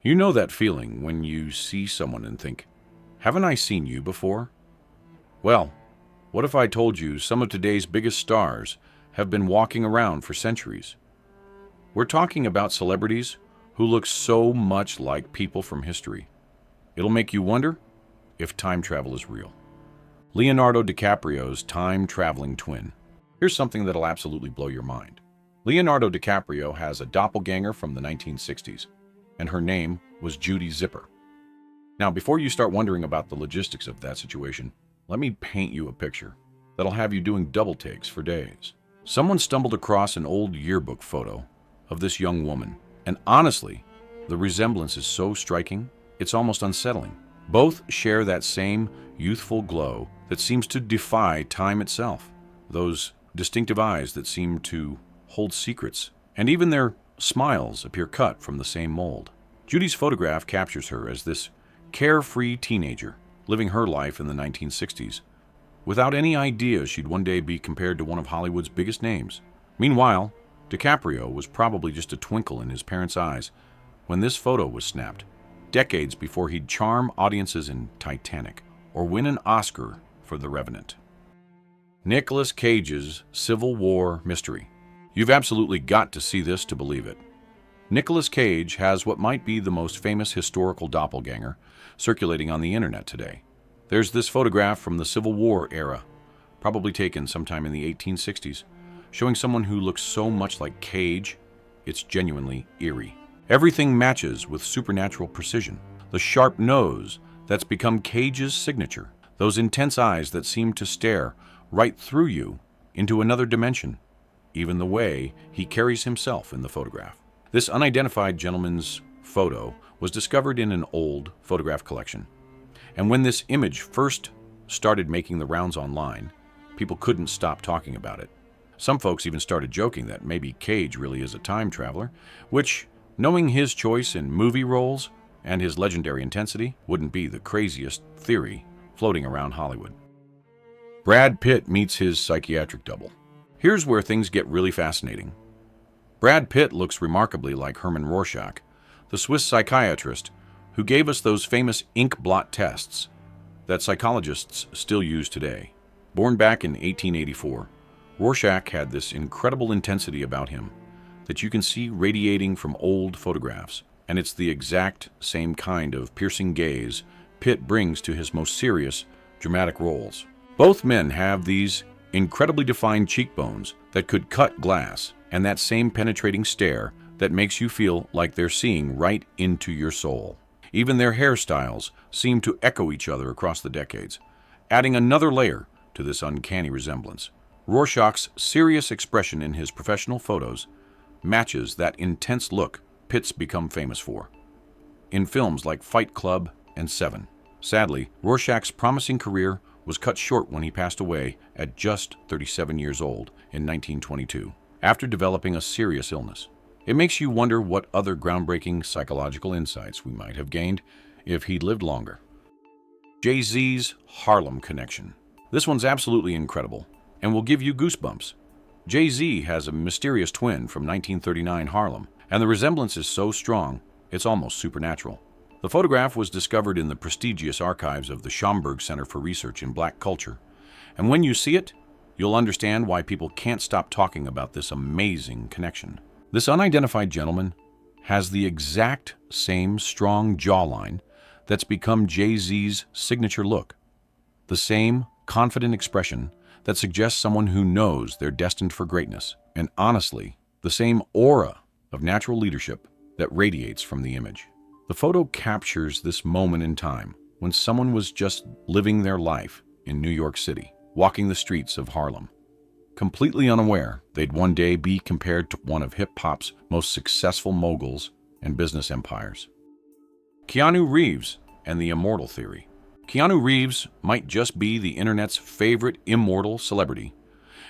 You know that feeling when you see someone and think, haven't I seen you before? Well, what if I told you some of today's biggest stars have been walking around for centuries? We're talking about celebrities who look so much like people from history. It'll make you wonder if time travel is real. Leonardo DiCaprio's time-traveling twin. Here's something that'll absolutely blow your mind. Leonardo DiCaprio has a doppelganger from the 1960s, and her name was Judy Zipper. Now, before you start wondering about the logistics of that situation, let me paint you a picture that'll have you doing double takes for days. Someone stumbled across an old yearbook photo of this young woman, and honestly, the resemblance is so striking, it's almost unsettling. Both share that same youthful glow that seems to defy time itself, those distinctive eyes that seem to hold secrets, and even their smiles appear cut from the same mold. Judy's photograph captures her as this carefree teenager living her life in the 1960s, without any idea she'd one day be compared to one of Hollywood's biggest names. Meanwhile, DiCaprio was probably just a twinkle in his parents' eyes when this photo was snapped, decades before he'd charm audiences in Titanic or win an Oscar for The Revenant. Nicolas Cage's Civil War mystery. You've absolutely got to see this to believe it. Nicolas Cage has what might be the most famous historical doppelganger circulating on the internet today. There's this photograph from the Civil War era, probably taken sometime in the 1860s, showing someone who looks so much like Cage, it's genuinely eerie. Everything matches with supernatural precision. The sharp nose that's become Cage's signature, those intense eyes that seem to stare right through you into another dimension, even the way he carries himself in the photograph. This unidentified gentleman's photo was discovered in an old photograph collection. And when this image first started making the rounds online, people couldn't stop talking about it. Some folks even started joking that maybe Cage really is a time traveler, which, knowing his choice in movie roles and his legendary intensity, wouldn't be the craziest theory floating around Hollywood. Brad Pitt meets his psychiatric double. Here's where things get really fascinating. Brad Pitt looks remarkably like Herman Rorshack, the Swiss psychiatrist who gave us those famous ink blot tests that psychologists still use today. Born back in 1884, Rorschach had this incredible intensity about him that you can see radiating from old photographs, and it's the exact same kind of piercing gaze Pitt brings to his most serious, dramatic roles. Both men have these incredibly defined cheekbones that could cut glass, and that same penetrating stare that makes you feel like they're seeing right into your soul. Even their hairstyles seem to echo each other across the decades, adding another layer to this uncanny resemblance. Rorschach's serious expression in his professional photos matches that intense look Pitt's become famous for in films like Fight Club and Seven. Sadly, Rorschach's promising career was cut short when he passed away at just 37 years old in 1922, after developing a serious illness. It makes you wonder what other groundbreaking psychological insights we might have gained if he'd lived longer. JayZs Harlem connection. This one's absolutely incredible and will give you goosebumps. JayZ has a mysterious twin from 1939 Harlem, and the resemblance is so strong, it's almost supernatural. The photograph was discovered in the prestigious archives of the Schomburg Center for Research in Black Culture, and when you see it, you'll understand why people can't stop talking about this amazing connection. This unidentified gentleman has the exact same strong jawline that's become JayZ's signature look, the same confident expression that suggests someone who knows they're destined for greatness, and honestly, the same aura of natural leadership that radiates from the image. The photo captures this moment in time when someone was just living their life in New York City, walking the streets of Harlem, completely unaware they'd one day be compared to one of hip-hop's most successful moguls and business empires. Keanu Reeves and the immortal theory. Keanu Reeves might just be the internet's favorite immortal celebrity,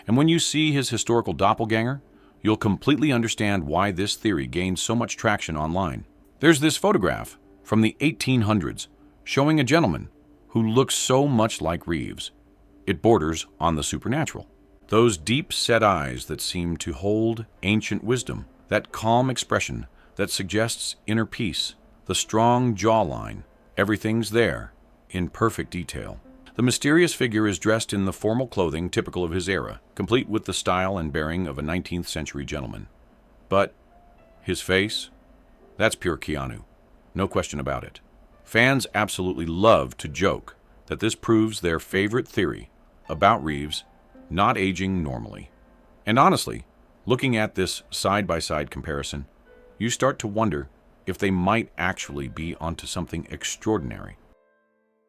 and when you see his historical doppelganger, you'll completely understand why this theory gained so much traction online. There's this photograph from the 1800s showing a gentleman who looks so much like Reeves. It borders on the supernatural. Those deep-set eyes that seem to hold ancient wisdom, that calm expression that suggests inner peace, The strong jawline, everything's there, in perfect detail. The mysterious figure is dressed in the formal clothing typical of his era, complete with the style and bearing of a 19th century gentleman. But his face? That's pure Keanu. No question about it. Fans absolutely love to joke that this proves their favorite theory about Reeves not aging normally. And honestly, looking at this side-by-side comparison, you start to wonder if they might actually be onto something extraordinary.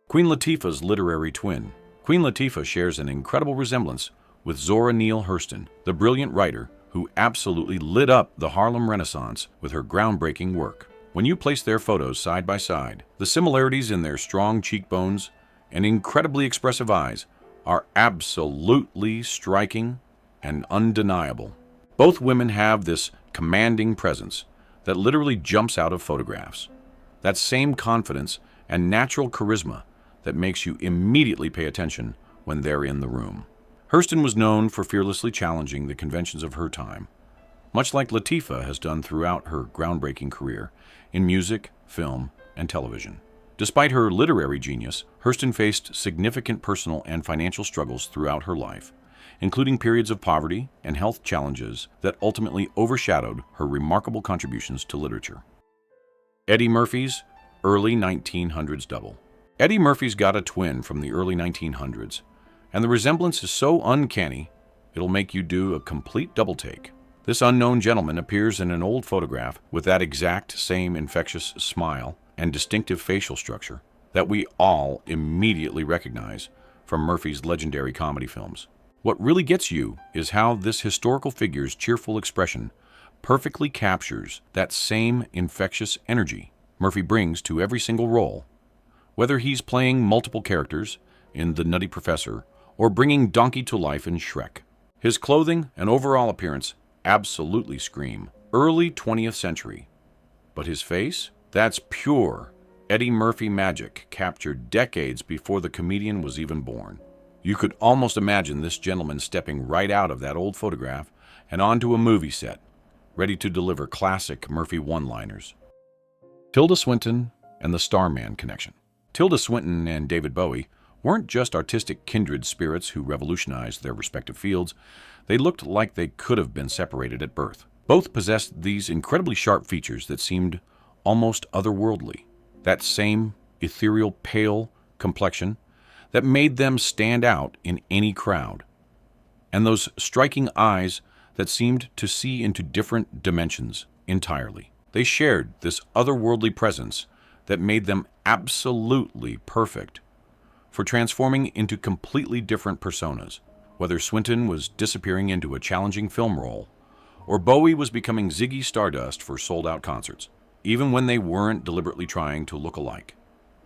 Queen Latifah's literary twin. Queen Latifah shares an incredible resemblance with Zora Neale Hurston, the brilliant writer who absolutely lit up the Harlem Renaissance with her groundbreaking work. When you place their photos side by side, the similarities in their strong cheekbones and incredibly expressive eyes are absolutely striking and undeniable. Both women have this commanding presence that literally jumps out of photographs. That same confidence and natural charisma that makes you immediately pay attention when they're in the room. Hurston was known for fearlessly challenging the conventions of her time, much like Latifah has done throughout her groundbreaking career in music, film, and television. Despite her literary genius, Hurston faced significant personal and financial struggles throughout her life, including periods of poverty and health challenges that ultimately overshadowed her remarkable contributions to literature. Eddie Murphy's early 1900s double. Eddie Murphy's got a twin from the early 1900s, and the resemblance is so uncanny, it'll make you do a complete double take. This unknown gentleman appears in an old photograph with that exact same infectious smile and distinctive facial structure that we all immediately recognize from Murphy's legendary comedy films. What really gets you is how this historical figure's cheerful expression perfectly captures that same infectious energy Murphy brings to every single role, whether he's playing multiple characters in The Nutty Professor or bringing Donkey to life in Shrek. His clothing and overall appearance absolutely scream early 20th century. But his face? That's pure Eddie Murphy magic captured decades before the comedian was even born. You could almost imagine this gentleman stepping right out of that old photograph and onto a movie set, ready to deliver classic Murphy one-liners. Tilda Swinton and the Starman connection. Tilda Swinton and David Bowie weren't just artistic kindred spirits who revolutionized their respective fields. They looked like they could have been separated at birth. Both possessed these incredibly sharp features that seemed almost otherworldly. That same ethereal, pale complexion that made them stand out in any crowd. And those striking eyes that seemed to see into different dimensions entirely. They shared this otherworldly presence that made them absolutely perfect for transforming into completely different personas, whether Swinton was disappearing into a challenging film role, or Bowie was becoming Ziggy Stardust for sold-out concerts, even when they weren't deliberately trying to look alike.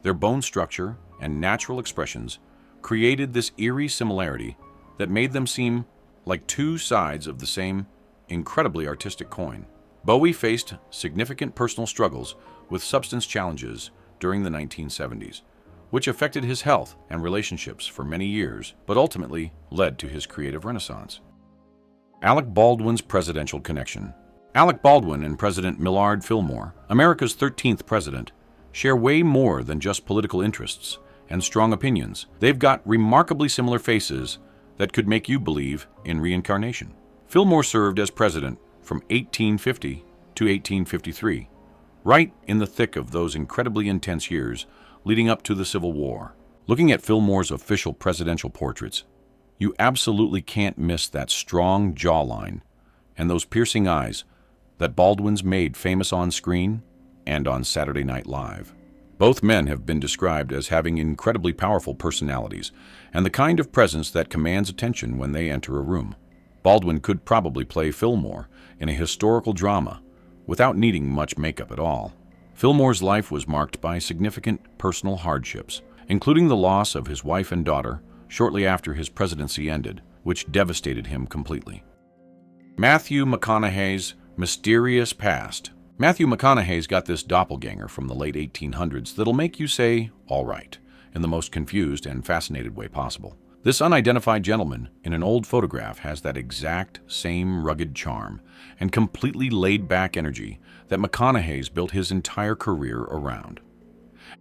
Their bone structure and natural expressions created this eerie similarity that made them seem like two sides of the same incredibly artistic coin. Bowie faced significant personal struggles with substance challenges during the 1970s, which affected his health and relationships for many years, but ultimately led to his creative renaissance. Alec Baldwin's presidential connection. Alec Baldwin and President Millard Fillmore, America's 13th president, share way more than just political interests and strong opinions. They've got remarkably similar faces that could make you believe in reincarnation. Fillmore served as president from 1850 to 1853, right in the thick of those incredibly intense years leading up to the Civil War. Looking at Fillmore's official presidential portraits, you absolutely can't miss that strong jawline and those piercing eyes that Baldwin's made famous on screen and on Saturday Night Live. Both men have been described as having incredibly powerful personalities and the kind of presence that commands attention when they enter a room. Baldwin could probably play Fillmore in a historical drama without needing much makeup at all. Fillmore's life was marked by significant personal hardships, including the loss of his wife and daughter shortly after his presidency ended, which devastated him completely. Matthew McConaughey's mysterious past. Matthew McConaughey's got this doppelganger from the late 1800s that'll make you say, all right, in the most confused and fascinated way possible. This unidentified gentleman in an old photograph has that exact same rugged charm and completely laid-back energy that McConaughey's built his entire career around.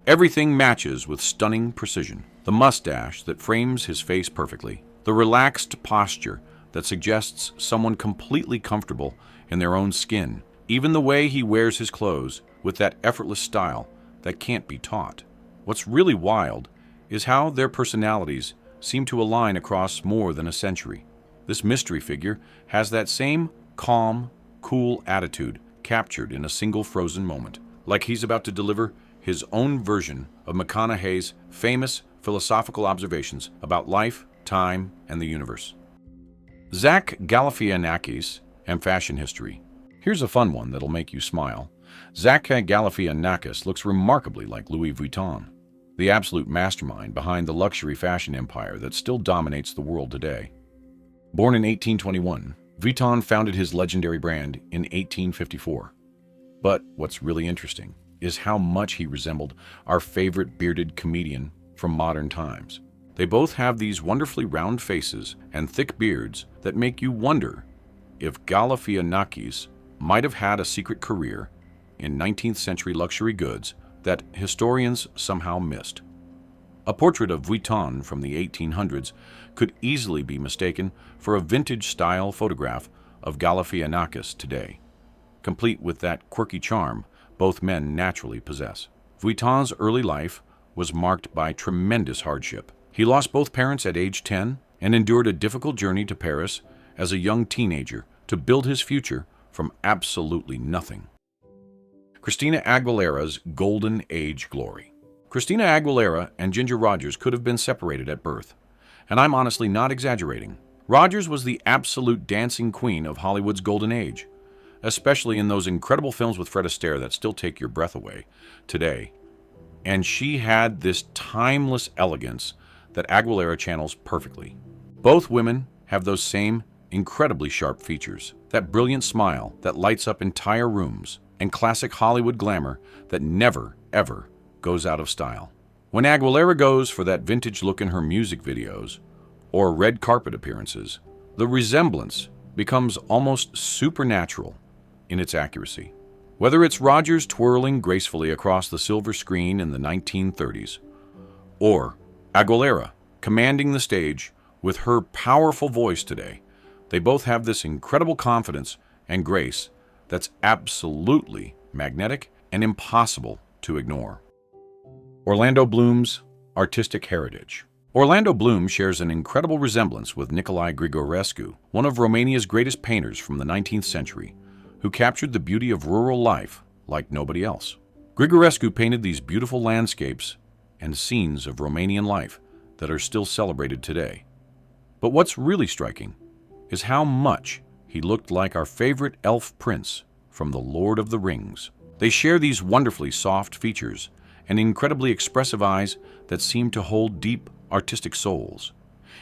Everything matches with stunning precision. The mustache that frames his face perfectly, the relaxed posture that suggests someone completely comfortable in their own skin, even the way he wears his clothes with that effortless style that can't be taught. What's really wild is how their personalities seem to align across more than a century. This mystery figure has that same calm, cool attitude captured in a single frozen moment, like he's about to deliver his own version of McConaughey's famous philosophical observations about life, time, and the universe. Zack Galifakis and fashion history. Here's a fun one that'll make you smile. Zack Galifakis looks remarkably like Louis Vuitton, the absolute mastermind behind the luxury fashion empire that still dominates the world today. Born in 1821, Vuitton founded his legendary brand in 1854. But what's really interesting is how much he resembled our favorite bearded comedian from modern times. They both have these wonderfully round faces and thick beards that make you wonder if Galifakis might have had a secret career in 19th century luxury goods that historians somehow missed. A portrait of Vuitton from the 1800s could easily be mistaken for a vintage-style photograph of Galifakis today, complete with that quirky charm both men naturally possess. Vuitton's early life was marked by tremendous hardship. He lost both parents at age 10 and endured a difficult journey to Paris as a young teenager to build his future from absolutely nothing. Christina Aguilera's golden age glory. Christina Aguilera and Ginger Rogers could have been separated at birth, and I'm honestly not exaggerating. Rogers was the absolute dancing queen of Hollywood's golden age, especially in those incredible films with Fred Astaire that still take your breath away today. And she had this timeless elegance that Aguilera channels perfectly. Both women have those same incredibly sharp features, that brilliant smile that lights up entire rooms, and classic Hollywood glamour that never, ever goes out of style. When Aguilera goes for that vintage look in her music videos or red carpet appearances, the resemblance becomes almost supernatural in its accuracy. Whether it's Rogers twirling gracefully across the silver screen in the 1930s, or Aguilera commanding the stage with her powerful voice today, they both have this incredible confidence and grace that's absolutely magnetic and impossible to ignore. Orlando Bloom's artistic heritage. Orlando Bloom shares an incredible resemblance with Nicolae Grigorescu, one of Romania's greatest painters from the 19th century, who captured the beauty of rural life like nobody else. Grigorescu painted these beautiful landscapes and scenes of Romanian life that are still celebrated today. But what's really striking is how much he looked like our favorite elf prince from The Lord of the Rings. They share these wonderfully soft features and incredibly expressive eyes that seem to hold deep artistic souls.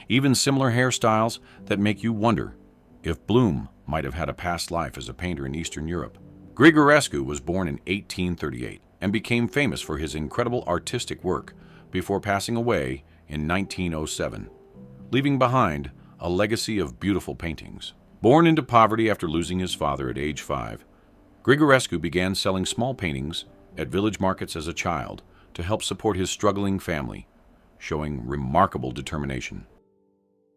Even similar hairstyles that make you wonder if Bloom might have had a past life as a painter in Eastern Europe. Grigorescu was born in 1838 and became famous for his incredible artistic work before passing away in 1907, leaving behind a legacy of beautiful paintings. Born into poverty after losing his father at age 5, Grigorescu began selling small paintings at village markets as a child to help support his struggling family, showing remarkable determination.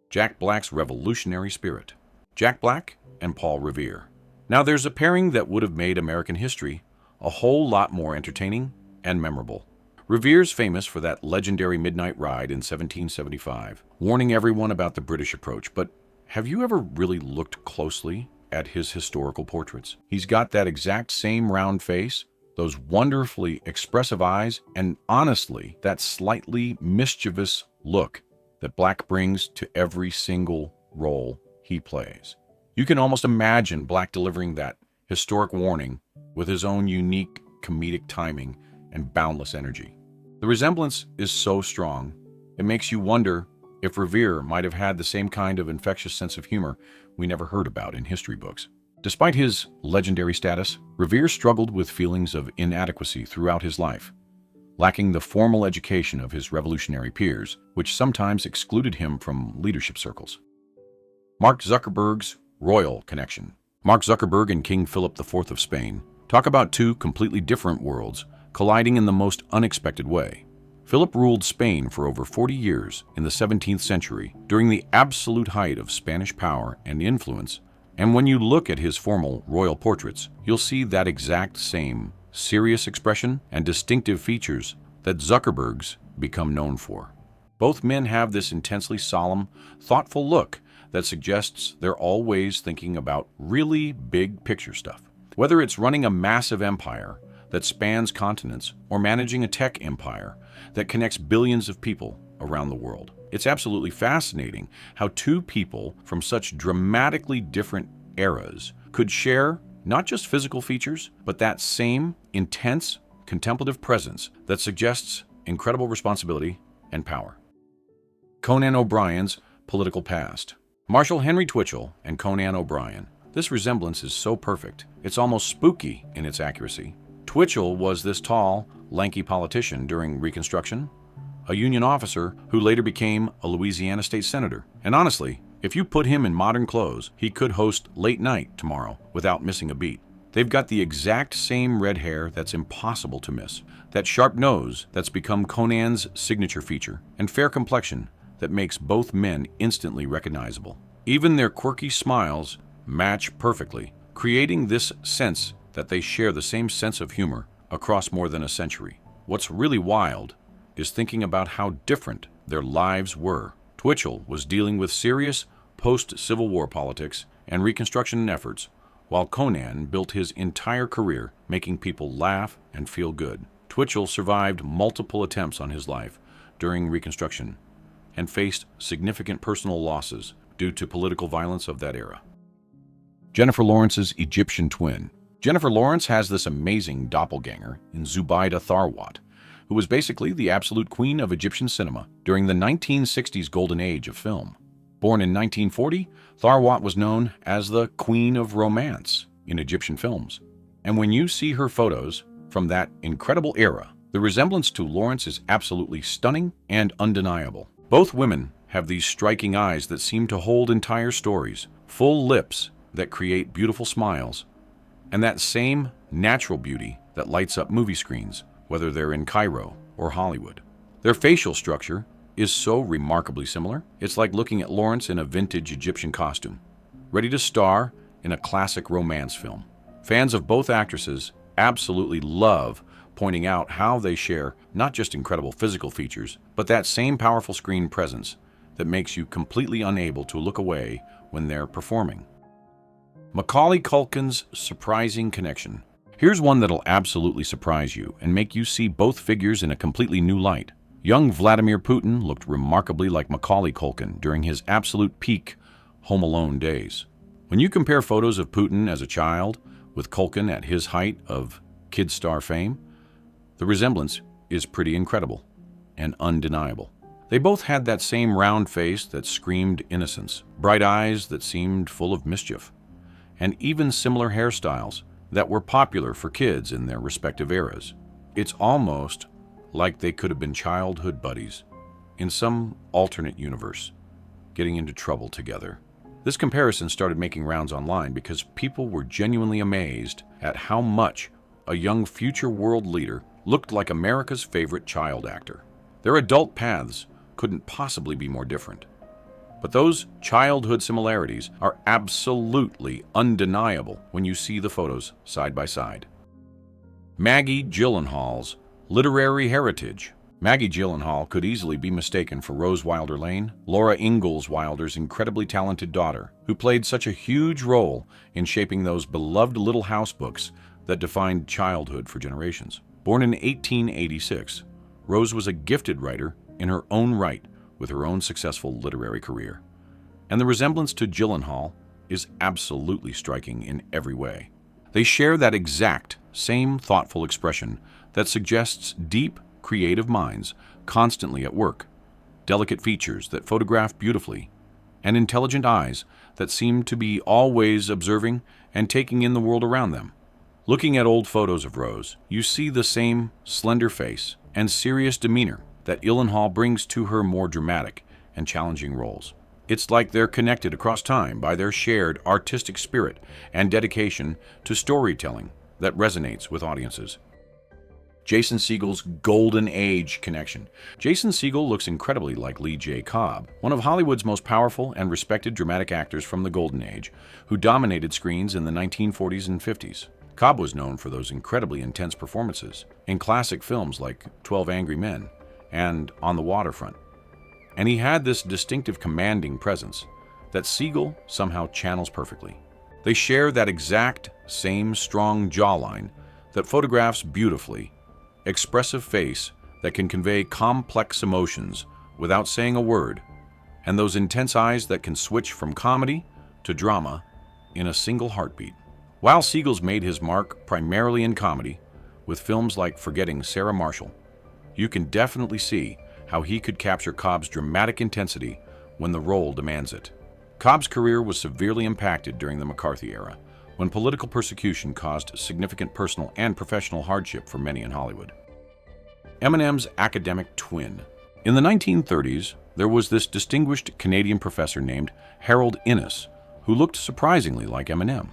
Jack Black's revolutionary spirit. Jack Black and Paul Revere. Now there's a pairing that would have made American history a whole lot more entertaining and memorable. Revere's famous for that legendary midnight ride in 1775, warning everyone about the British approach, but have you ever really looked closely at his historical portraits? He's got that exact same round face, those wonderfully expressive eyes, and honestly, that slightly mischievous look that Black brings to every single role he plays. You can almost imagine Black delivering that historic warning with his own unique comedic timing and boundless energy. The resemblance is so strong, it makes you wonder if Revere might have had the same kind of infectious sense of humor we never heard about in history books. Despite his legendary status, Revere struggled with feelings of inadequacy throughout his life, lacking the formal education of his revolutionary peers, which sometimes excluded him from leadership circles. Mark Zuckerberg's royal connection. Mark Zuckerberg and King Philip IV of Spain talk about two completely different worlds colliding in the most unexpected way. Philip ruled Spain for over 40 years in the 17th century during the absolute height of Spanish power and influence, and when you look at his formal royal portraits, you'll see that exact same serious expression and distinctive features that Zuckerbergs become known for. Both men have this intensely solemn, thoughtful look that suggests they're always thinking about really big picture stuff. Whether it's running a massive empire that spans continents or managing a tech empire that connects billions of people around the world. It's absolutely fascinating how two people from such dramatically different eras could share not just physical features, but that same intense, contemplative presence that suggests incredible responsibility and power. Conan OBrien's political past. Marshall Henry Twitchell and Conan O'Brien. This resemblance is so perfect, it's almost spooky in its accuracy. Twitchell was this tall, lanky politician during Reconstruction, a Union officer who later became a Louisiana state senator. And honestly, if you put him in modern clothes, he could host Late Night tomorrow without missing a beat. They've got the exact same red hair that's impossible to miss, that sharp nose that's become Conan's signature feature, and fair complexion that makes both men instantly recognizable. Even their quirky smiles match perfectly, creating this sense that they share the same sense of humor across more than a century. What's really wild is thinking about how different their lives were. Twitchell was dealing with serious post-Civil War politics and Reconstruction efforts, while Conan built his entire career making people laugh and feel good. Twitchell survived multiple attempts on his life during Reconstruction and faced significant personal losses due to political violence of that era. Jennifer Lawrence's Egyptian twin. Jennifer Lawrence has this amazing doppelganger in Zubaida Tharwat, who was basically the absolute queen of Egyptian cinema during the 1960s golden age of film. Born in 1940, Tharwat was known as the Queen of Romance in Egyptian films. And when you see her photos from that incredible era, the resemblance to Lawrence is absolutely stunning and undeniable. Both women have these striking eyes that seem to hold entire stories, full lips that create beautiful smiles, and that same natural beauty that lights up movie screens, whether they're in Cairo or Hollywood. Their facial structure is so remarkably similar, it's like looking at Lawrence in a vintage Egyptian costume, ready to star in a classic romance film. Fans of both actresses absolutely love pointing out how they share not just incredible physical features, but that same powerful screen presence that makes you completely unable to look away when they're performing. Macaulay Kulkins' surprising connection. Here's one that'll absolutely surprise you and make you see both figures in a completely new light. Young Vladimir Putin looked remarkably like Macaulay Culkin during his absolute peak Home Alone days. When you compare photos of Putin as a child with Culkin at his height of kid star fame, the resemblance is pretty incredible and undeniable. They both had that same round face that screamed innocence, bright eyes that seemed full of mischief, and even similar hairstyles that were popular for kids in their respective eras. It's almost like they could have been childhood buddies in some alternate universe, getting into trouble together. This comparison started making rounds online because people were genuinely amazed at how much a young future world leader looked like America's favorite child actor. Their adult paths couldn't possibly be more different. But those childhood similarities are absolutely undeniable when you see the photos side by side. Maggie Gyllenhaal's literary heritage. Maggie Gyllenhaal could easily be mistaken for Rose Wilder Lane, Laura Ingalls Wilder's incredibly talented daughter, who played such a huge role in shaping those beloved Little House books that defined childhood for generations. Born in 1886, Rose was a gifted writer in her own right, with her own successful literary career. And the resemblance to Gyllenhaal is absolutely striking in every way. They share that exact same thoughtful expression that suggests deep, creative minds constantly at work, delicate features that photograph beautifully, and intelligent eyes that seem to be always observing and taking in the world around them. Looking at old photos of Rose, you see the same slender face and serious demeanor that Gyllenhaal brings to her more dramatic and challenging roles. It's like they're connected across time by their shared artistic spirit and dedication to storytelling that resonates with audiences. Jason Segel's Golden Age connection. Jason Segel looks incredibly like Lee J. Cobb, one of Hollywood's most powerful and respected dramatic actors from the Golden Age, who dominated screens in the 1940s and 50s. Cobb was known for those incredibly intense performances in classic films like 12 Angry Men and On the Waterfront. And he had this distinctive commanding presence that Segel somehow channels perfectly. They share that exact same strong jawline that photographs beautifully, expressive face that can convey complex emotions without saying a word, and those intense eyes that can switch from comedy to drama in a single heartbeat. While Segel's made his mark primarily in comedy, with films like Forgetting Sarah Marshall, you can definitely see how he could capture Cobb's dramatic intensity when the role demands it. Cobb's career was severely impacted during the McCarthy era, when political persecution caused significant personal and professional hardship for many in Hollywood. Eminem's academic twin. In the 1930s, there was this distinguished Canadian professor named Harold Innis, who looked surprisingly like Eminem.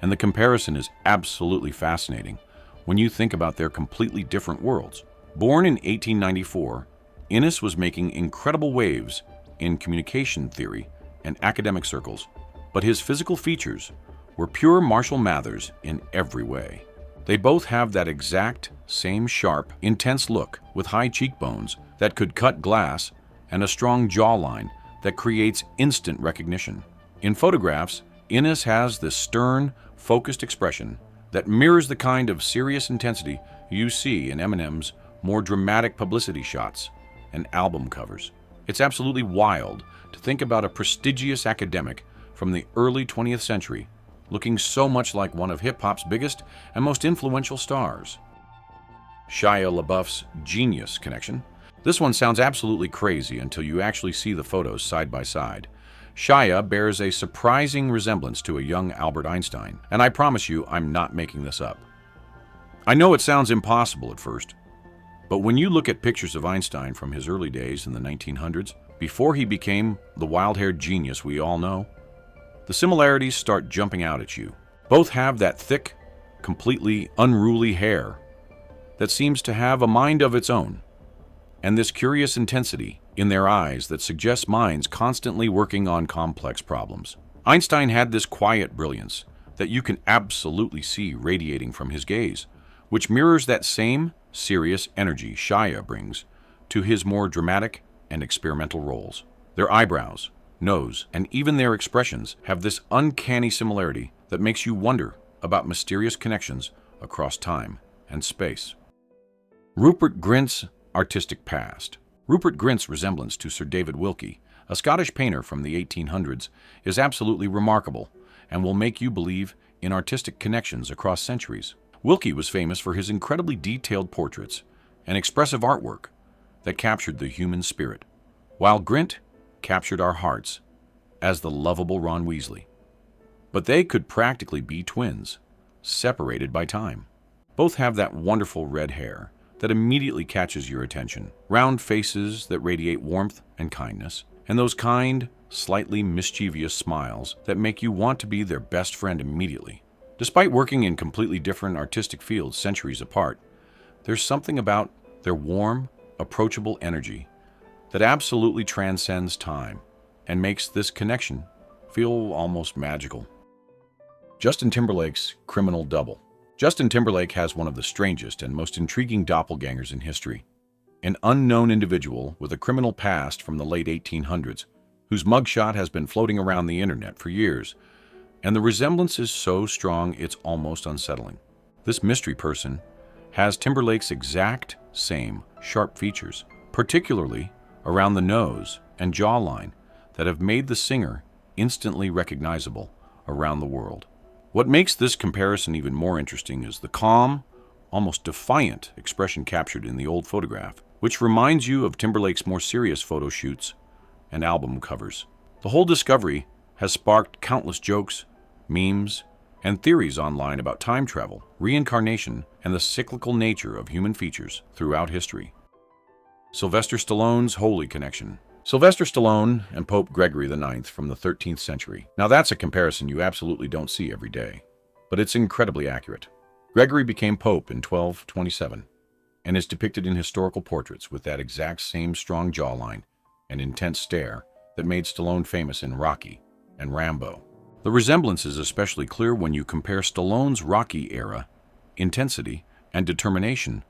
And the comparison is absolutely fascinating when you think about their completely different worlds. Born in 1894, Innis was making incredible waves in communication theory and academic circles, but his physical features were pure Marshall Mathers in every way. They both have that exact same sharp, intense look with high cheekbones that could cut glass and a strong jawline that creates instant recognition. In photographs, Innis has this stern, focused expression that mirrors the kind of serious intensity you see in Eminem's more dramatic publicity shots and album covers. It's absolutely wild to think about a prestigious academic from the early 20th century looking so much like one of hip-hop's biggest and most influential stars. Shia LaBeouf's genius connection. This one sounds absolutely crazy until you actually see the photos side by side. Shia bears a surprising resemblance to a young Albert Einstein, and I promise you I'm not making this up. I know it sounds impossible at first, but when you look at pictures of Einstein from his early days in the 1900s, before he became the wild-haired genius we all know, the similarities start jumping out at you. Both have that thick, completely unruly hair that seems to have a mind of its own, and this curious intensity in their eyes that suggests minds constantly working on complex problems. Einstein had this quiet brilliance that you can absolutely see radiating from his gaze, which mirrors that same serious energy Shia brings to his more dramatic and experimental roles. Their eyebrows, nose, and even their expressions have this uncanny similarity that makes you wonder about mysterious connections across time and space. Rupert Grint's artistic past. Rupert Grint's resemblance to Sir David Wilkie, a Scottish painter from the 1800s, is absolutely remarkable and will make you believe in artistic connections across centuries. Wilkie was famous for his incredibly detailed portraits and expressive artwork that captured the human spirit, while Grint captured our hearts as the lovable Ron Weasley. But they could practically be twins, separated by time. Both have that wonderful red hair that immediately catches your attention, round faces that radiate warmth and kindness, and those kind, slightly mischievous smiles that make you want to be their best friend immediately. Despite working in completely different artistic fields centuries apart, there's something about their warm, approachable energy that absolutely transcends time and makes this connection feel almost magical. Justin Timberlake's criminal double. Justin Timberlake has one of the strangest and most intriguing doppelgangers in history. An unknown individual with a criminal past from the late 1800s, whose mugshot has been floating around the internet for years, and the resemblance is so strong it's almost unsettling. This mystery person has Timberlake's exact same sharp features, particularly around the nose and jawline, that have made the singer instantly recognizable around the world. What makes this comparison even more interesting is the calm, almost defiant expression captured in the old photograph, which reminds you of Timberlake's more serious photo shoots and album covers. The whole discovery has sparked countless jokes, memes, and theories online about time travel, reincarnation, and the cyclical nature of human features throughout history. Sylvester Stallone's Holy Connection. Sylvester Stallone and Pope Gregory IX from the 13th century. Now that's a comparison you absolutely don't see every day, but it's incredibly accurate. Gregory became Pope in 1227 and is depicted in historical portraits with that exact same strong jawline and intense stare that made Stallone famous in Rocky and Rambo. The resemblance is especially clear when you compare Stallone's Rocky era intensity and determination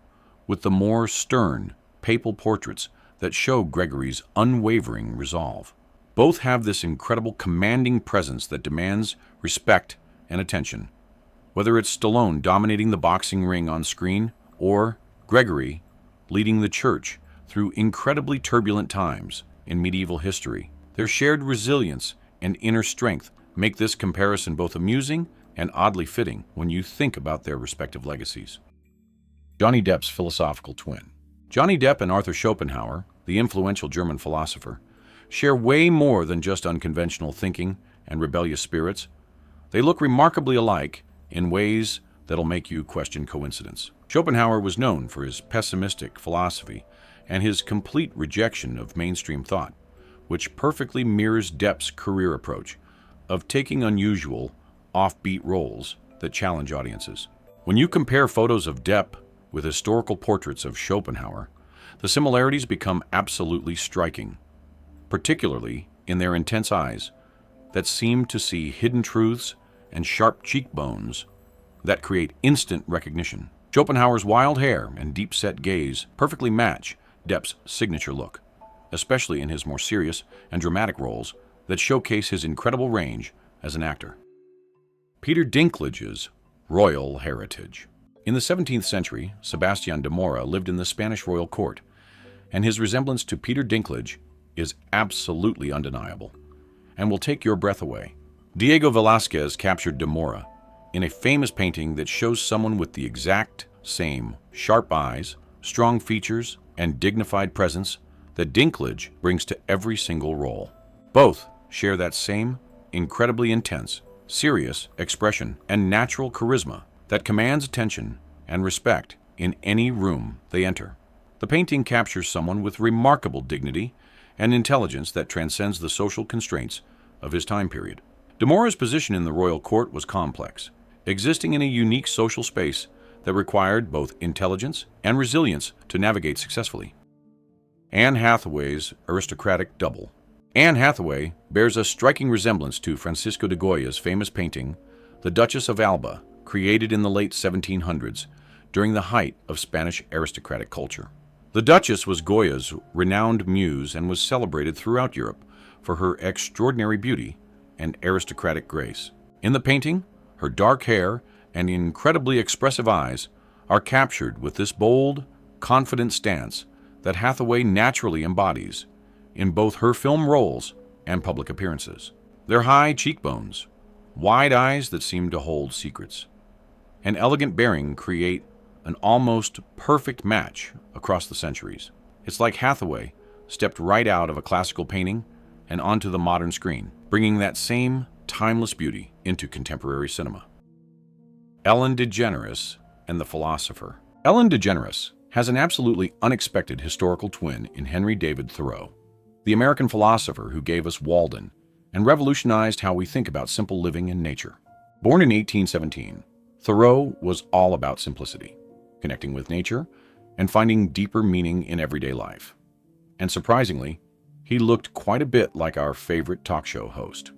with the more stern papal portraits that show Gregory's unwavering resolve. Both have this incredible commanding presence that demands respect and attention, whether it's Stallone dominating the boxing ring on screen or Gregory leading the church through incredibly turbulent times in medieval history. Their shared resilience and inner strength make this comparison both amusing and oddly fitting when you think about their respective legacies. Johnny Depp's philosophical twin. Johnny Depp and Arthur Schopenhauer, the influential German philosopher, share way more than just unconventional thinking and rebellious spirits. They look remarkably alike in ways that'll make you question coincidence. Schopenhauer was known for his pessimistic philosophy and his complete rejection of mainstream thought, which perfectly mirrors Depp's career approach of taking unusual, offbeat roles that challenge audiences. When you compare photos of Depp with historical portraits of Schopenhauer, the similarities become absolutely striking, particularly in their intense eyes that seem to see hidden truths and sharp cheekbones that create instant recognition. Schopenhauer's wild hair and deep-set gaze perfectly match Depp's signature look, especially in his more serious and dramatic roles that showcase his incredible range as an actor. Peter Dinklage's royal heritage. In the 17th century, Sebastian de Mora lived in the Spanish royal court, and his resemblance to Peter Dinklage is absolutely undeniable and will take your breath away. Diego Velázquez captured de Mora in a famous painting that shows someone with the exact same sharp eyes, strong features, and dignified presence that Dinklage brings to every single role. Both share that same incredibly intense, serious expression and natural charisma that commands attention and respect in any room they enter. The painting captures someone with remarkable dignity and intelligence that transcends the social constraints of his time period. De Mora's position in the royal court was complex, existing in a unique social space that required both intelligence and resilience to navigate successfully. Anne Hathaway's aristocratic double. Anne Hathaway bears a striking resemblance to Francisco de Goya's famous painting, The Duchess of Alba, created in the late 1700s during the height of Spanish aristocratic culture. The Duchess was Goya's renowned muse and was celebrated throughout Europe for her extraordinary beauty and aristocratic grace. In the painting, her dark hair and incredibly expressive eyes are captured with this bold, confident stance that Hathaway naturally embodies in both her film roles and public appearances. Their high cheekbones, wide eyes that seem to hold secrets, and elegant bearing create an almost perfect match across the centuries. It's like Hathaway stepped right out of a classical painting and onto the modern screen, bringing that same timeless beauty into contemporary cinema. Ellen DeGeneres and the Philosopher. Ellen DeGeneres has an absolutely unexpected historical twin in Henry David Thoreau, the American philosopher who gave us Walden and revolutionized how we think about simple living and nature. Born in 1817, Thoreau was all about simplicity, connecting with nature, and finding deeper meaning in everyday life. And surprisingly, he looked quite a bit like our favorite talk show host.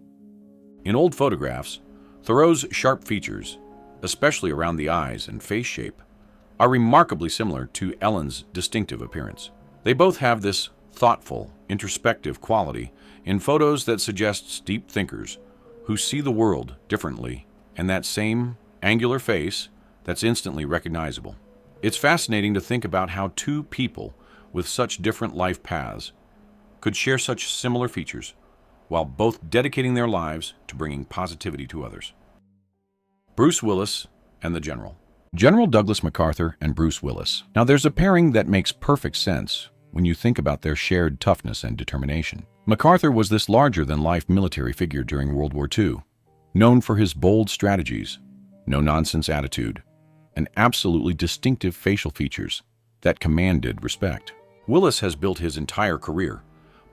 In old photographs, Thoreau's sharp features, especially around the eyes and face shape, are remarkably similar to Ellen's distinctive appearance. They both have this thoughtful, introspective quality in photos that suggests deep thinkers who see the world differently, and that same angular face that's instantly recognizable. It's fascinating to think about how two people with such different life paths could share such similar features while both dedicating their lives to bringing positivity to others. Bruce Willis and the General. General Douglas MacArthur and Bruce Willis. Now there's a pairing that makes perfect sense when you think about their shared toughness and determination. MacArthur was this larger-than-life military figure during World War II, Known for his bold strategies, no-nonsense attitude, and absolutely distinctive facial features that commanded respect. Willis has built his entire career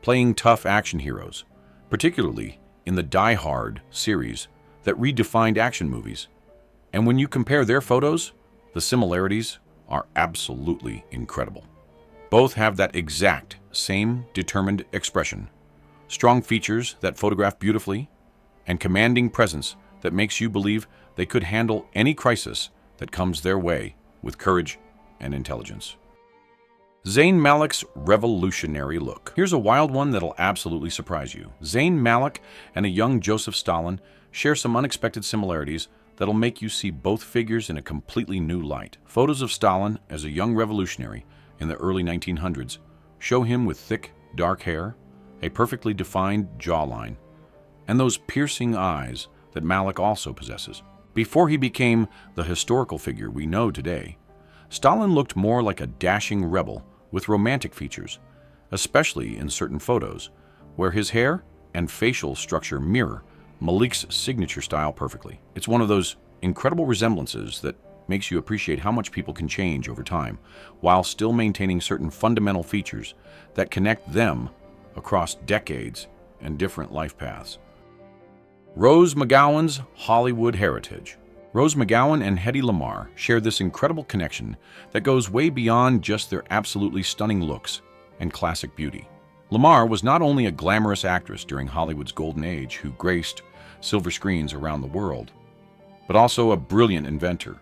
playing tough action heroes, particularly in the Die Hard series that redefined action movies. And when you compare their photos, the similarities are absolutely incredible. Both have that exact same determined expression, strong features that photograph beautifully, and commanding presence that makes you believe they could handle any crisis that comes their way with courage and intelligence. Zayn Malik's revolutionary look. Here's a wild one that'll absolutely surprise you. Zayn Malik and a young Joseph Stalin share some unexpected similarities that'll make you see both figures in a completely new light. Photos of Stalin as a young revolutionary in the early 1900s show him with thick, dark hair, a perfectly defined jawline, and those piercing eyes that Malik also possesses. Before he became the historical figure we know today, Stalin looked more like a dashing rebel with romantic features, especially in certain photos, where his hair and facial structure mirror Malik's signature style perfectly. It's one of those incredible resemblances that makes you appreciate how much people can change over time, while still maintaining certain fundamental features that connect them across decades and different life paths. Rose McGowan's Hollywood heritage. Rose McGowan and Hedi Lamar share this incredible connection that goes way beyond just their absolutely stunning looks and classic beauty. Lamar was not only a glamorous actress during Hollywood's golden age who graced silver screens around the world, but also a brilliant inventor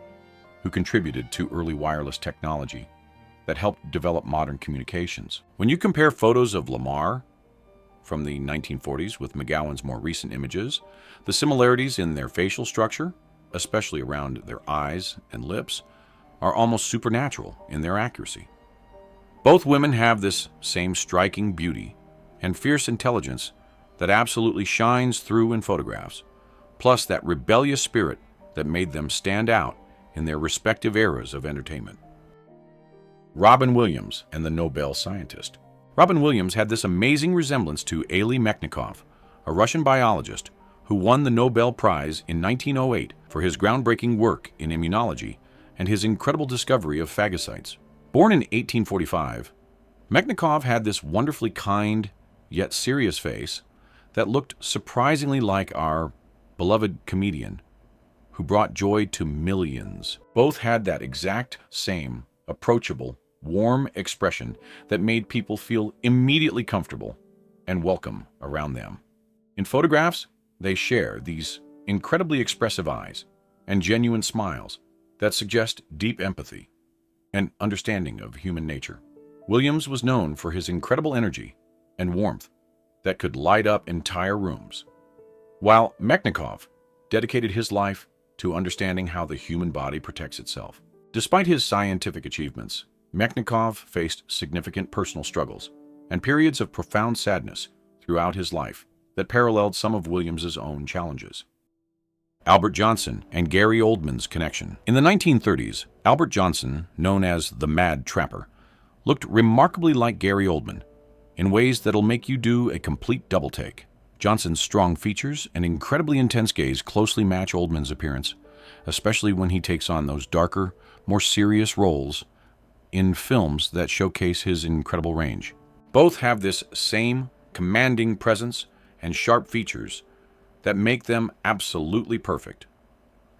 who contributed to early wireless technology that helped develop modern communications. When you compare photos of Lamar from the 1940s with McGowan's more recent images, the similarities in their facial structure, especially around their eyes and lips, are almost supernatural in their accuracy. Both women have this same striking beauty and fierce intelligence that absolutely shines through in photographs, plus that rebellious spirit that made them stand out in their respective eras of entertainment. Robin Williams and the Nobel scientist. Robin Williams had this amazing resemblance to Elie Mechnikov, a Russian biologist who won the Nobel Prize in 1908 for his groundbreaking work in immunology and his incredible discovery of phagocytes. Born in 1845, Mechnikov had this wonderfully kind yet serious face that looked surprisingly like our beloved comedian who brought joy to millions. Both had that exact same approachable, warm expression that made people feel immediately comfortable and welcome around them. In photographs, they share these incredibly expressive eyes and genuine smiles that suggest deep empathy and understanding of human nature. Williams was known for his incredible energy and warmth that could light up entire rooms, while Mechnikov dedicated his life to understanding how the human body protects itself. Despite his scientific achievements, Mechnikov faced significant personal struggles and periods of profound sadness throughout his life that paralleled some of Williams's own challenges. Albert Johnson and Gary Oldman's connection. In the 1930s, Albert Johnson, known as the Mad Trapper, looked remarkably like Gary Oldman in ways that'll make you do a complete double take. Johnson's strong features and incredibly intense gaze closely match Oldman's appearance, especially when he takes on those darker, more serious roles in films that showcase his incredible range. Both have this same commanding presence and sharp features that make them absolutely perfect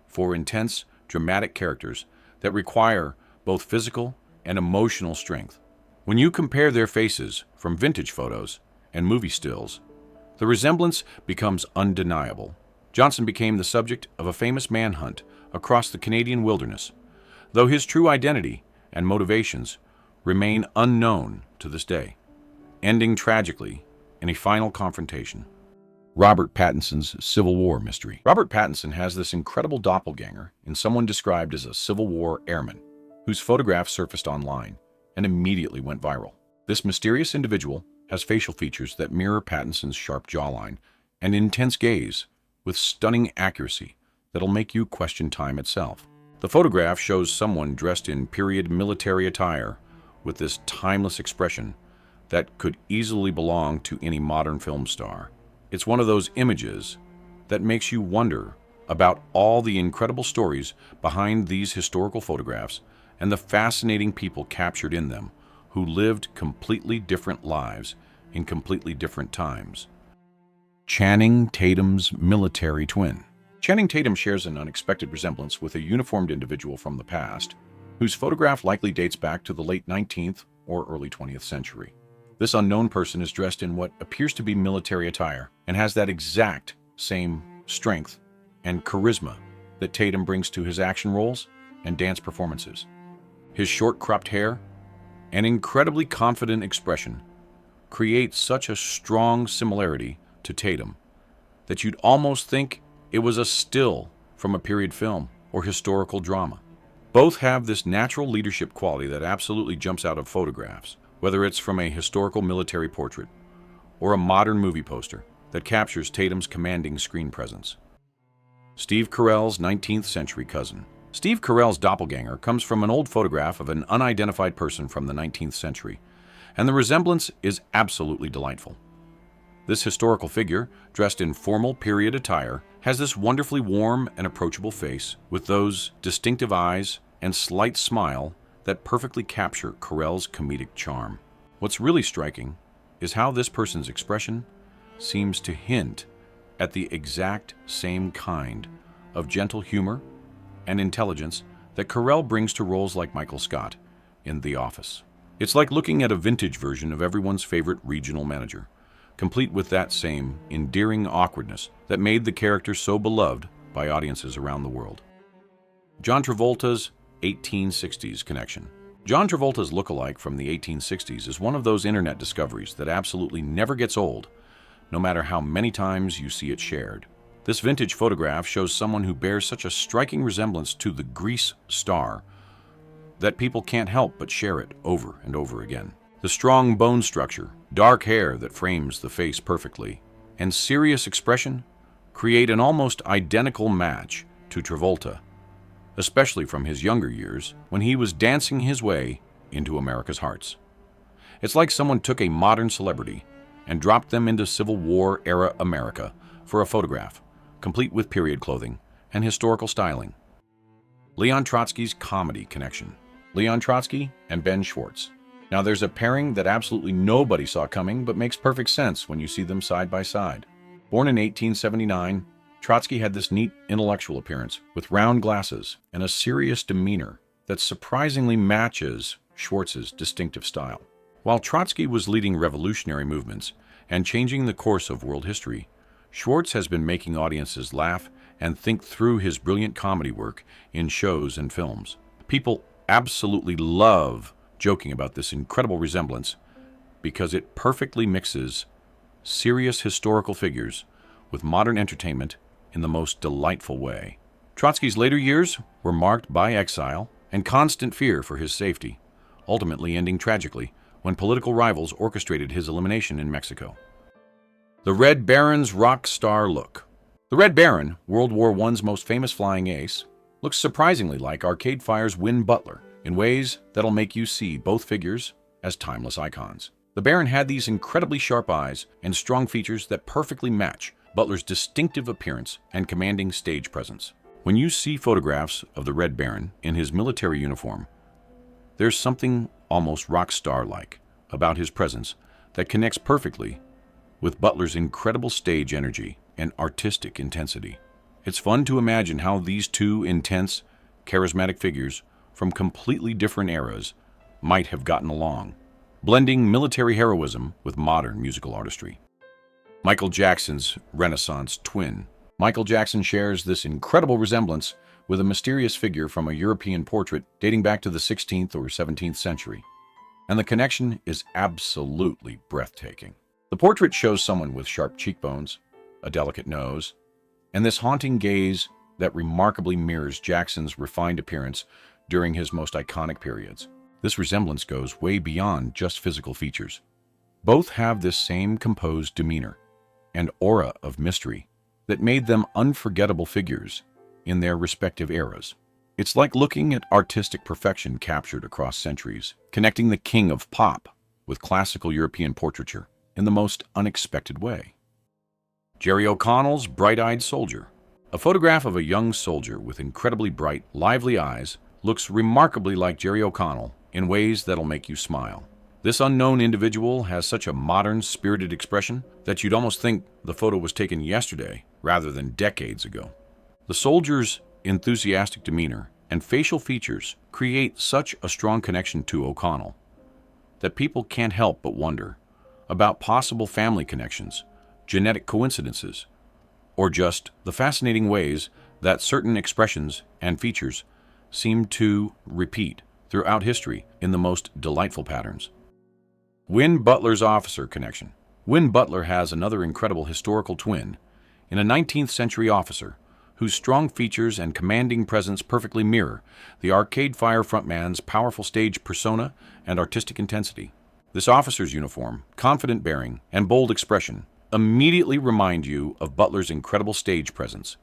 for intense, dramatic characters that require both physical and emotional strength. When you compare their faces from vintage photos and movie stills, the resemblance becomes undeniable. Johnson became the subject of a famous manhunt across the Canadian wilderness, though his true identity and motivations remain unknown to this day, ending tragically in a final confrontation. Robert Pattinson's Civil War mystery. Robert Pattinson has this incredible doppelganger in someone described as a Civil War airman, whose photograph surfaced online and immediately went viral. This mysterious individual has facial features that mirror Pattinson's sharp jawline and intense gaze with stunning accuracy that'll make you question time itself. The photograph shows someone dressed in period military attire with this timeless expression that could easily belong to any modern film star. It's one of those images that makes you wonder about all the incredible stories behind these historical photographs and the fascinating people captured in them who lived completely different lives in completely different times. Channing Tatum's military twin. Channing Tatum shares an unexpected resemblance with a uniformed individual from the past, whose photograph likely dates back to the late 19th or early 20th century. This unknown person is dressed in what appears to be military attire and has that exact same strength and charisma that Tatum brings to his action roles and dance performances. His short cropped hair and incredibly confident expression create such a strong similarity to Tatum that you'd almost think it was a still from a period film or historical drama. Both have this natural leadership quality that absolutely jumps out of photographs, whether it's from a historical military portrait or a modern movie poster that captures Tatum's commanding screen presence. Steve Carell's 19th century cousin. Steve Carell's doppelganger comes from an old photograph of an unidentified person from the 19th century, and the resemblance is absolutely delightful. This historical figure, dressed in formal period attire, has this wonderfully warm and approachable face with those distinctive eyes and slight smile that perfectly capture Carell's comedic charm. What's really striking is how this person's expression seems to hint at the exact same kind of gentle humor and intelligence that Carell brings to roles like Michael Scott in The Office. It's like looking at a vintage version of everyone's favorite regional manager, complete with that same endearing awkwardness that made the character so beloved by audiences around the world. John Travolta's 1860s connection. John Travolta's lookalike from the 1860s is one of those internet discoveries that absolutely never gets old, no matter how many times you see it shared. This vintage photograph shows someone who bears such a striking resemblance to the Grease star that people can't help but share it over and over again. The strong bone structure, dark hair that frames the face perfectly, and serious expression create an almost identical match to Travolta, especially from his younger years when he was dancing his way into America's hearts. It's like someone took a modern celebrity and dropped them into Civil War-era America for a photograph, complete with period clothing and historical styling. Leon Trotsky's comedy connection. Leon Trotsky and Ben Schwartz. Now there's a pairing that absolutely nobody saw coming, but makes perfect sense when you see them side by side. Born in 1879, Trotsky had this neat intellectual appearance with round glasses and a serious demeanor that surprisingly matches Schwartz's distinctive style. While Trotsky was leading revolutionary movements and changing the course of world history, Schwartz has been making audiences laugh and think through his brilliant comedy work in shows and films. People absolutely love joking about this incredible resemblance because it perfectly mixes serious historical figures with modern entertainment in the most delightful way. Trotsky's later years were marked by exile and constant fear for his safety, ultimately ending tragically when political rivals orchestrated his elimination in Mexico. The Red Baron's rock star look. The Red Baron, World War I's most famous flying ace, looks surprisingly like Arcade Fire's Win Butler in ways that'll make you see both figures as timeless icons. The Baron had these incredibly sharp eyes and strong features that perfectly match Butler's distinctive appearance and commanding stage presence. When you see photographs of the Red Baron in his military uniform, there's something almost rock star-like about his presence that connects perfectly with Butler's incredible stage energy and artistic intensity. It's fun to imagine how these two intense, charismatic figures from completely different eras might have gotten along, blending military heroism with modern musical artistry. Michael Jackson's Renaissance twin. Michael Jackson shares this incredible resemblance with a mysterious figure from a European portrait dating back to the 16th or 17th century. And the connection is absolutely breathtaking. The portrait shows someone with sharp cheekbones, a delicate nose, and this haunting gaze that remarkably mirrors Jackson's refined appearance during his most iconic periods. This resemblance goes way beyond just physical features. Both have this same composed demeanor and aura of mystery that made them unforgettable figures in their respective eras. It's like looking at artistic perfection captured across centuries, connecting the king of pop with classical European portraiture in the most unexpected way. Jerry O'Connell's Bright-Eyed Soldier. A photograph of a young soldier with incredibly bright, lively eyes looks remarkably like Jerry O'Connell in ways that'll make you smile. This unknown individual has such a modern, spirited expression that you'd almost think the photo was taken yesterday rather than decades ago. The soldier's enthusiastic demeanor and facial features create such a strong connection to O'Connell that people can't help but wonder about possible family connections, genetic coincidences, or just the fascinating ways that certain expressions and features seem to repeat throughout history in the most delightful patterns. Win Butler's officer connection. Win Butler has another incredible historical twin in a 19th century officer whose strong features and commanding presence perfectly mirror the Arcade Fire frontman's powerful stage persona and artistic intensity. This officer's uniform, confident bearing, and bold expression immediately remind you of Butler's incredible stage presence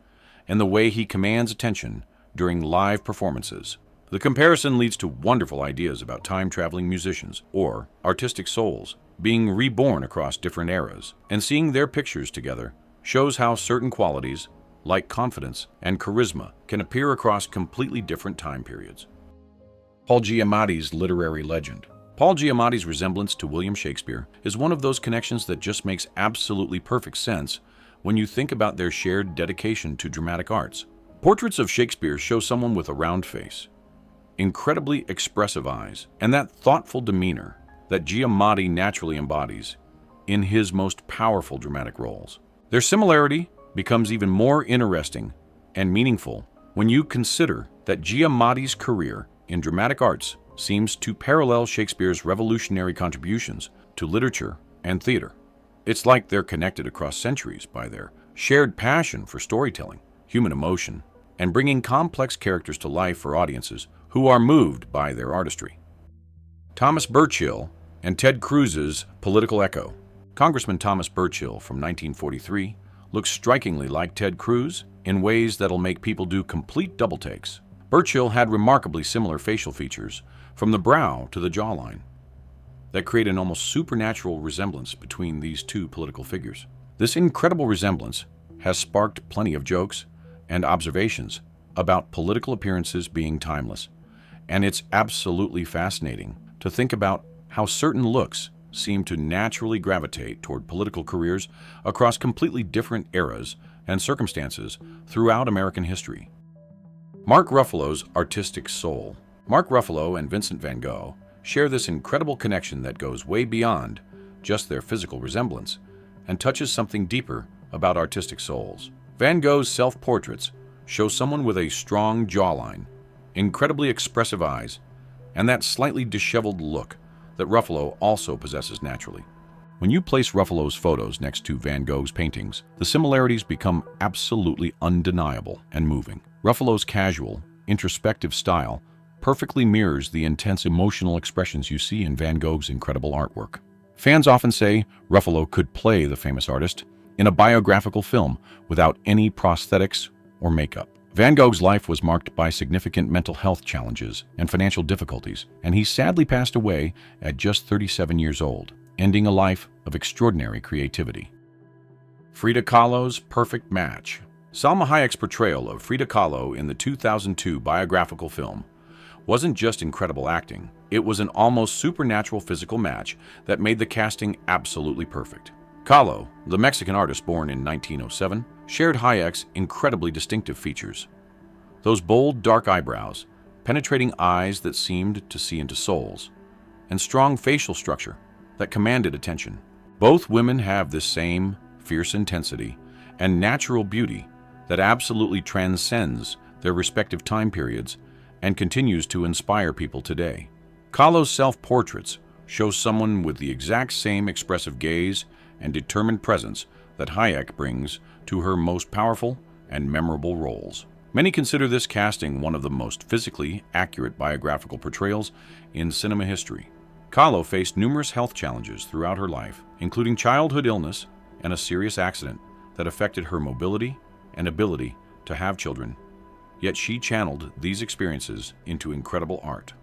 and the way he commands attention during live performances. The comparison leads to wonderful ideas about time-traveling musicians or artistic souls being reborn across different eras, and seeing their pictures together shows how certain qualities, like confidence and charisma, can appear across completely different time periods. Paul Giamatti's literary legend. Paul Giamatti's resemblance to William Shakespeare is one of those connections that just makes absolutely perfect sense when you think about their shared dedication to dramatic arts. Portraits of Shakespeare show someone with a round face, incredibly expressive eyes, and that thoughtful demeanor that Giamatti naturally embodies in his most powerful dramatic roles. Their similarity becomes even more interesting and meaningful when you consider that Giamatti's career in dramatic arts seems to parallel Shakespeare's revolutionary contributions to literature and theater. It's like they're connected across centuries by their shared passion for storytelling, human emotion, and bringing complex characters to life for audiences who are moved by their artistry. Thomas Burchill and Ted Cruz's political echo. Congressman Thomas Burchill from 1943 looks strikingly like Ted Cruz in ways that'll make people do complete double takes. Burchill had remarkably similar facial features from the brow to the jawline that create an almost supernatural resemblance between these two political figures. This incredible resemblance has sparked plenty of jokes and observations about political appearances being timeless, and it's absolutely fascinating to think about how certain looks seem to naturally gravitate toward political careers across completely different eras and circumstances throughout American history. Mark Ruffalo's artistic soul. Mark Ruffalo and Vincent van Gogh share this incredible connection that goes way beyond just their physical resemblance and touches something deeper about artistic souls. Van Gogh's self-portraits show someone with a strong jawline, incredibly expressive eyes, and that slightly disheveled look that Ruffalo also possesses naturally. When you place Ruffalo's photos next to Van Gogh's paintings, the similarities become absolutely undeniable and moving. Ruffalo's casual, introspective style perfectly mirrors the intense emotional expressions you see in Van Gogh's incredible artwork. Fans often say Ruffalo could play the famous artist in a biographical film without any prosthetics or makeup. Van Gogh's life was marked by significant mental health challenges and financial difficulties, and he sadly passed away at just 37 years old, ending a life of extraordinary creativity. Frida Kahlo's perfect match. Salma Hayek's portrayal of Frida Kahlo in the 2002 biographical film wasn't just incredible acting, it was an almost supernatural physical match that made the casting absolutely perfect. Kahlo, the Mexican artist born in 1907, shared Hayek's incredibly distinctive features. Those bold, dark eyebrows, penetrating eyes that seemed to see into souls, and strong facial structure that commanded attention. Both women have this same fierce intensity and natural beauty that absolutely transcends their respective time periods and continues to inspire people today. Kahlo's self-portraits show someone with the exact same expressive gaze and determined presence that Hayek brings to her most powerful and memorable roles. Many consider this casting one of the most physically accurate biographical portrayals in cinema history. Kahlo faced numerous health challenges throughout her life, including childhood illness and a serious accident that affected her mobility and ability to have children. Yet she channeled these experiences into incredible art.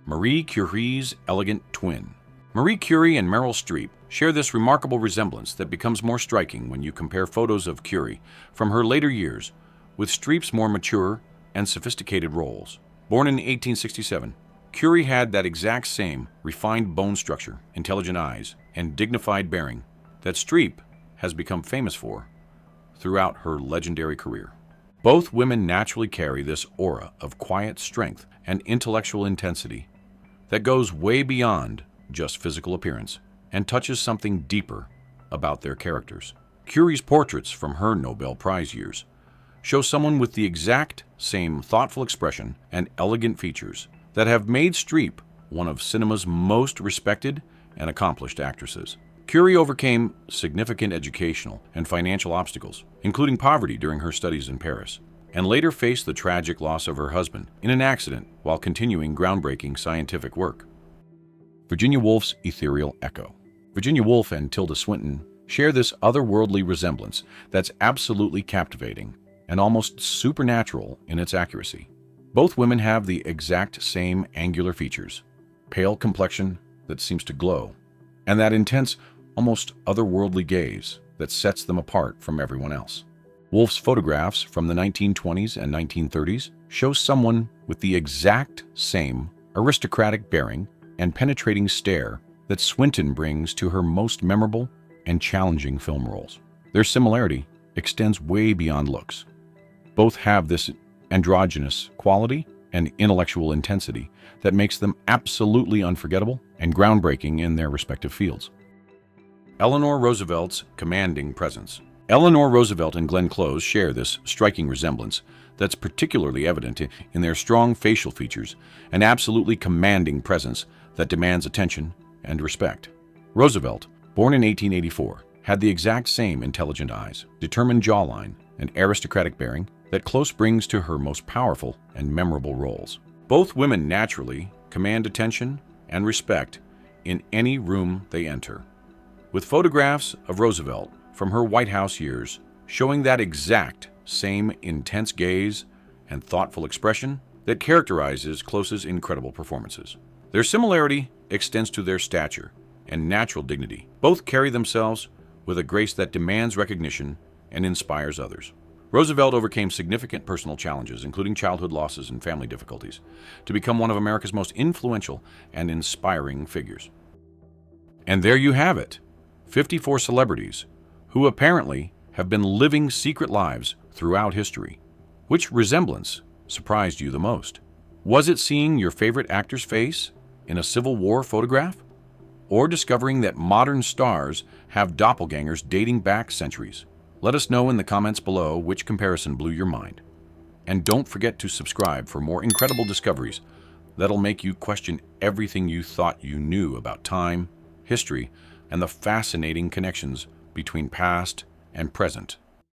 Marie Curie's elegant twin. Marie Curie and Meryl Streep share this remarkable resemblance that becomes more striking when you compare photos of Curie from her later years with Streep's more mature and sophisticated roles. Born in 1867, Curie had that exact same refined bone structure, intelligent eyes, and dignified bearing that Streep has become famous for throughout her legendary career. Both women naturally carry this aura of quiet strength and intellectual intensity that goes way beyond just physical appearance and touches something deeper about their characters. Curie's portraits from her Nobel Prize years show someone with the exact same thoughtful expression and elegant features that have made Streep one of cinema's most respected and accomplished actresses. Curie overcame significant educational and financial obstacles, including poverty during her studies in Paris, and later faced the tragic loss of her husband in an accident while continuing groundbreaking scientific work. Virginia Woolf's ethereal echo. Virginia Woolf and Tilda Swinton share this otherworldly resemblance that's absolutely captivating and almost supernatural in its accuracy. Both women have the exact same angular features, pale complexion that seems to glow, and that intense, almost otherworldly gaze that sets them apart from everyone else. Woolf's photographs from the 1920s and 1930s show someone with the exact same aristocratic bearing and penetrating stare that Swinton brings to her most memorable and challenging film roles. Their similarity extends way beyond looks. Both have this androgynous quality and intellectual intensity that makes them absolutely unforgettable and groundbreaking in their respective fields. Eleanor Roosevelt's commanding presence. Eleanor Roosevelt and Glenn Close share this striking resemblance that's particularly evident in their strong facial features and absolutely commanding presence that demands attention and respect. Roosevelt, born in 1884, had the exact same intelligent eyes, determined jawline, and aristocratic bearing that Close brings to her most powerful and memorable roles. Both women naturally command attention and respect in any room they enter, with photographs of Roosevelt from her White House years showing that exact same intense gaze and thoughtful expression that characterizes Close's incredible performances. Their similarity extends to their stature and natural dignity. Both carry themselves with a grace that demands recognition and inspires others. Roosevelt overcame significant personal challenges, including childhood losses and family difficulties, to become one of America's most influential and inspiring figures. And there you have it, 54 celebrities who apparently have been living secret lives throughout history. Which resemblance surprised you the most? Was it seeing your favorite actor's face in a Civil War photograph? Or discovering that modern stars have doppelgangers dating back centuries? Let us know in the comments below which comparison blew your mind. And don't forget to subscribe for more incredible discoveries that'll make you question everything you thought you knew about time, history, and the fascinating connections between past and present.